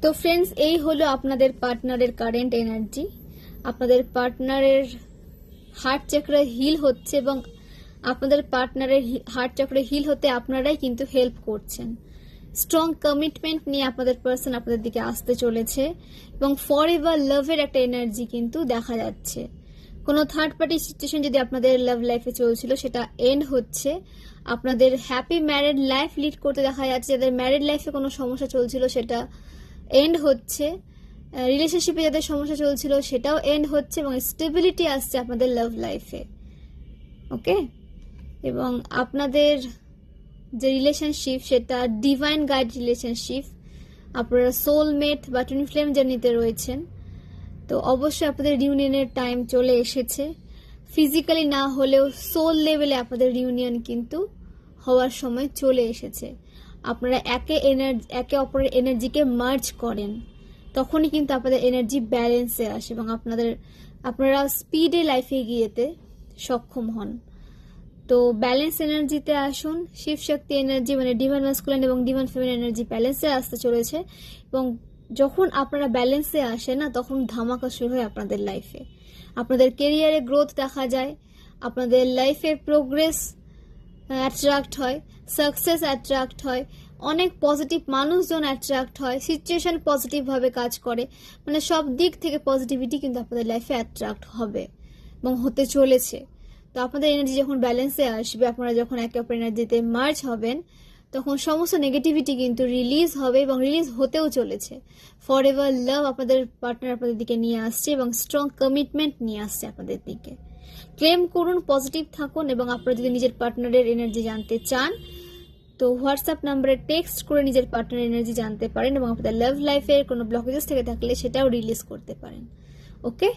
তো ফ্রেন্ডস, এই হলো আপনাদের পার্টনারের কারেন্ট এনার্জি। আপনাদের পার্টনারের হার্ট চক্র হিল হচ্ছে এবং আপনাদের পার্টনারের হার্ট চক্র হিল হতে আপনারাই কিন্তু হেল্প করছেন। স্ট্রং কমিটমেন্ট নিয়ে আপনাদের পার্সন আপনাদের দিকে আসতে চলেছে এবং ফর এভার লাভের একটা এনার্জি কিন্তু দেখা যাচ্ছে। কোনো থার্ড পার্টি সিচুয়েশন যদি আপনাদের লাভ লাইফে চলছিল সেটা এন্ড হচ্ছে। আপনাদের হ্যাপি ম্যারিড লাইফ লিড করতে দেখা যাচ্ছে। যাদের ম্যারিড লাইফে কোনো সমস্যা চলছিল সেটা এন্ড হচ্ছে। রিলেশনশিপে যাদের সমস্যা চলছিল সেটাও এন্ড হচ্ছে এবং স্টেবিলিটি আসছে আপনাদের লাভ লাইফে। ওকে, এবং আপনাদের যে রিলেশনশিপ সেটা ডিভাইন গাইড রিলেশনশিপ। আপনারা সোলমেট বা টুইন ফ্লেম জার্নিতে রয়েছেন। তো অবশ্যই আপনাদের রিউনিয়নের টাইম চলে এসেছে। ফিজিক্যালি না হলেও সোল লেভেলে আপনাদের রিউনিয়ন কিন্তু হওয়ার সময় চলে এসেছে। আপনারা একে অপরের এনার্জিকে মার্জ করেন, তখনই কিন্তু আপনাদের এনার্জি ব্যালেন্সে আসে এবং আপনারা স্পিডে লাইফে এগিয়ে যেতে সক্ষম হন। তো ব্যালেন্স এনার্জিতে আসুন। শিব শক্তি এনার্জি মানে ডিভাইন ম্যাসকুলিন এবং ডিভাইন ফেমিনিন এনার্জি ব্যালেন্সে আসতে চলেছে এবং যখন আপনারা ব্যালেন্সে আসে না, তখন ধামাকা শুরু হয় আপনাদের লাইফে। আপনাদের কেরিয়ারে গ্রোথ দেখা যায়, আপনাদের লাইফে প্রোগ্রেস অ্যাট্রাক্ট হয়, সাকসেস অ্যাট্রাক্ট হয়, অনেক পজিটিভ মানুষজন অ্যাট্রাক্ট হয়, সিচুয়েশন পজিটিভভাবে কাজ করে, মানে সব দিক থেকে পজিটিভিটি কিন্তু আপনাদের লাইফে অ্যাট্রাক্ট হবে এবং হতে চলেছে। তো আপনাদের এনার্জি যখন ব্যালেন্সে আসবে, আপনারা যখন একে অপর এনার্জিতে মার্জ হবেন, তখন সমস্ত নেগেটিভিটি কিন্তু রিলিজ হবে এবং রিলিজ হতেও চলেছে। ফর এভার লাভ আপনাদের পার্টনার আপনাদের দিকে নিয়ে আসছে এবং স্ট্রং কমিটমেন্ট নিয়ে আসছে আপনাদের দিকে। ক্লেম করুন, পজিটিভ থাকুন এবং আপনারা যদি নিজের পার্টনারের এনার্জি জানতে চান তো হোয়াটসঅ্যাপ নাম্বারে টেক্সট করে নিজের পার্টনারের এনার্জি জানতে পারেন এবং আপনাদের লাভ লাইফের কোনো ব্লকেজেস থেকে থাকলে সেটাও রিলিজ করতে পারেন। ওকে।